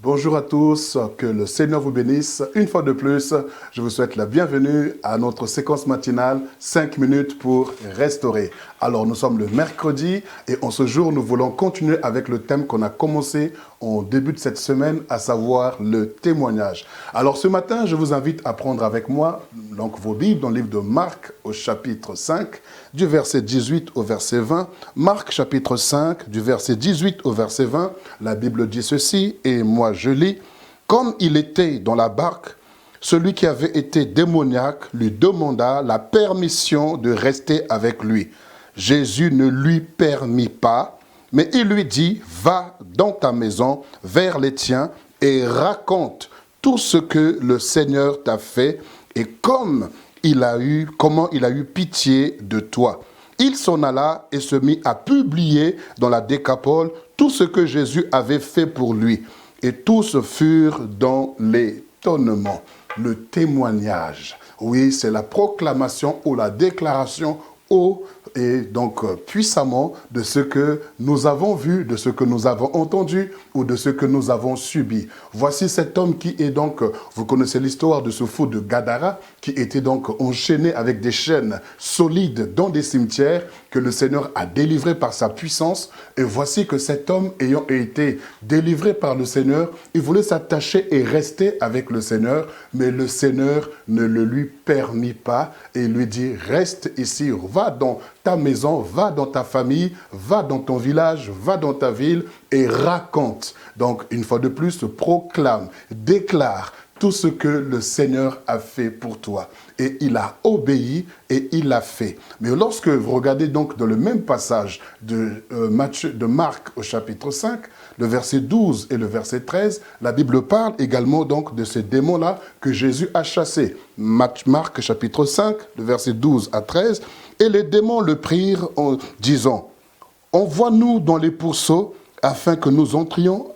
Bonjour à tous, que le Seigneur vous bénisse. Une fois de plus, je vous souhaite la bienvenue à notre séquence matinale 5 minutes pour restaurer. Alors nous sommes le mercredi et en ce jour nous voulons continuer avec le thème qu'on a commencé en début de cette semaine, à savoir le témoignage. Alors ce matin, je vous invite à prendre avec moi donc vos Bibles dans le livre de Marc au chapitre 5, du verset 18 au verset 20. Marc chapitre 5, du verset 18 au verset 20, la Bible dit ceci, et moi je lis, « Comme il était dans la barque, celui qui avait été démoniaque lui demanda la permission de rester avec lui. Jésus ne lui permit pas, mais il lui dit, « Va dans ta maison vers les tiens et raconte tout ce que le Seigneur t'a fait et comment il a eu pitié de toi. » Il s'en alla et se mit à publier dans la Décapole tout ce que Jésus avait fait pour lui. Et tous furent dans l'étonnement. Le témoignage, oui, c'est la proclamation ou la déclaration haut et donc puissamment de ce que nous avons vu, de ce que nous avons entendu ou de ce que nous avons subi. Voici cet homme qui est donc, vous connaissez l'histoire de ce fou de Gadara, qui était donc enchaîné avec des chaînes solides dans des cimetières que le Seigneur a délivré par sa puissance. Et voici que cet homme ayant été délivré par le Seigneur, il voulait s'attacher et rester avec le Seigneur, mais le Seigneur ne le lui permit pas et il lui dit, reste ici, va dans ta maison, va dans ta famille, va dans ton village, va dans ta ville et raconte. Donc, une fois de plus, proclame, déclare tout ce que le Seigneur a fait pour toi. Et il a obéi et il l'a fait. Mais lorsque vous regardez donc dans le même passage de Marc au chapitre 5, le verset 12 et le verset 13, la Bible parle également donc de ces démons-là que Jésus a chassés. Marc chapitre 5, le verset 12 à 13, et les démons le prirent en disant, « Envoie-nous dans les pourceaux afin que nous entrions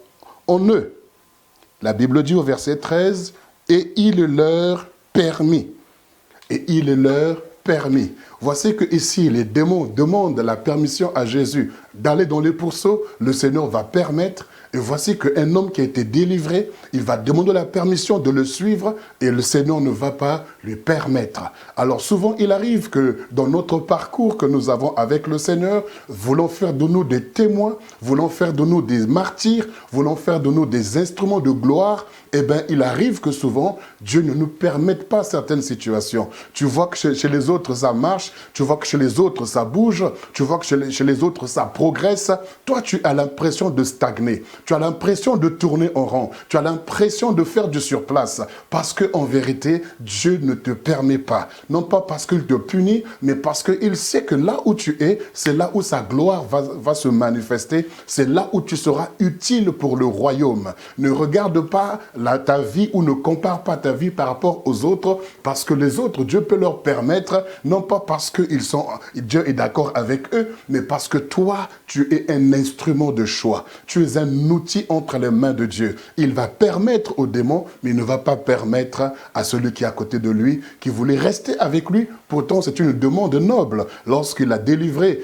en eux. » La Bible dit au verset 13, « Et il leur permit. » Et il leur permis. Voici que ici, les démons demandent la permission à Jésus d'aller dans les pourceaux. Le Seigneur va permettre. Et voici qu'un homme qui a été délivré, il va demander la permission de le suivre et le Seigneur ne va pas lui permettre. Alors souvent, il arrive que dans notre parcours que nous avons avec le Seigneur, voulons faire de nous des témoins, voulons faire de nous des martyrs, voulons faire de nous des instruments de gloire, eh bien, il arrive que souvent, Dieu ne nous permette pas certaines situations. Tu vois que chez les autres, ça marche, tu vois que chez les autres, ça bouge, tu vois que chez les autres, ça progresse. Toi, tu as l'impression de stagner. Tu as l'impression de tourner en rond. Tu as l'impression de faire du surplace. Parce qu'en vérité, Dieu ne te permet pas. Non pas parce qu'il te punit, mais parce qu'il sait que là où tu es, c'est là où sa gloire va se manifester. C'est là où tu seras utile pour le royaume. Ne regarde pas ta vie ou ne compare pas ta vie par rapport aux autres, parce que les autres, Dieu peut leur permettre, non pas parce que Dieu est d'accord avec eux, mais parce que toi, tu es un instrument de choix. Tu es un outil entre les mains de Dieu. Il va permettre aux démons, mais il ne va pas permettre à celui qui est à côté de lui, qui voulait rester avec lui. Pourtant, c'est une demande noble. Lorsqu'il a délivré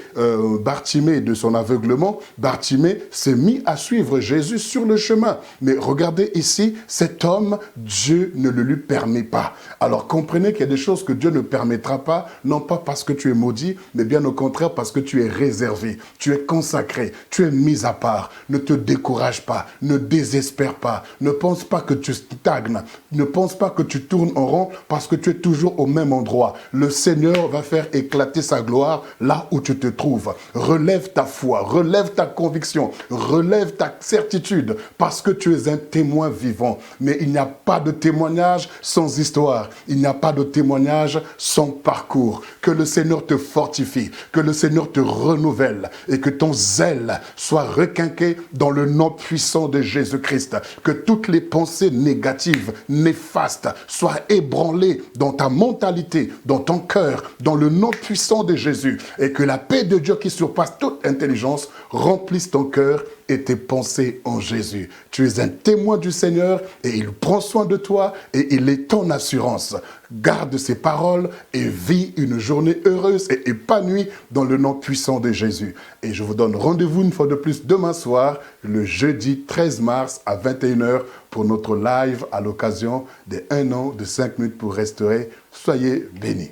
Bartimée de son aveuglement, Bartimée s'est mis à suivre Jésus sur le chemin. Mais regardez ici, cet homme, Dieu ne le lui permet pas. Alors comprenez qu'il y a des choses que Dieu ne permettra pas, non pas parce que tu es maudit, mais bien au contraire parce que tu es réservé, tu es consacré, tu es mis à part. Ne te décourage pas, ne désespère pas, ne pense pas que tu stagnes, ne pense pas que tu tournes en rond parce que tu es toujours au même endroit. Le Seigneur va faire éclater sa gloire là où tu te trouves. Relève ta foi, relève ta conviction, relève ta certitude parce que tu es un témoin vivant. Mais il n'y a pas de témoignage sans histoire. Il n'y a pas de témoignage sans parcours. Que le Seigneur te fortifie, que le Seigneur te renouvelle et que ton zèle soit requinqué dans le nom puissant de Jésus-Christ. Que toutes les pensées négatives, néfastes, soient ébranlées dans ta mentalité, dans ton cœur, dans le nom puissant de Jésus. Et que la paix de Dieu qui surpasse toute intelligence remplisse ton cœur et tes pensées en Jésus. Tu es un témoin du Seigneur et il prend soin de toi et il est ton assurance. Garde ces paroles et vis une journée heureuse et épanouie dans le nom puissant de Jésus. Et je vous donne rendez-vous une fois de plus demain soir, le jeudi 13 mars à 21 h pour notre live à l'occasion des 1 an de 5 minutes pour restaurer. Soyez bénis.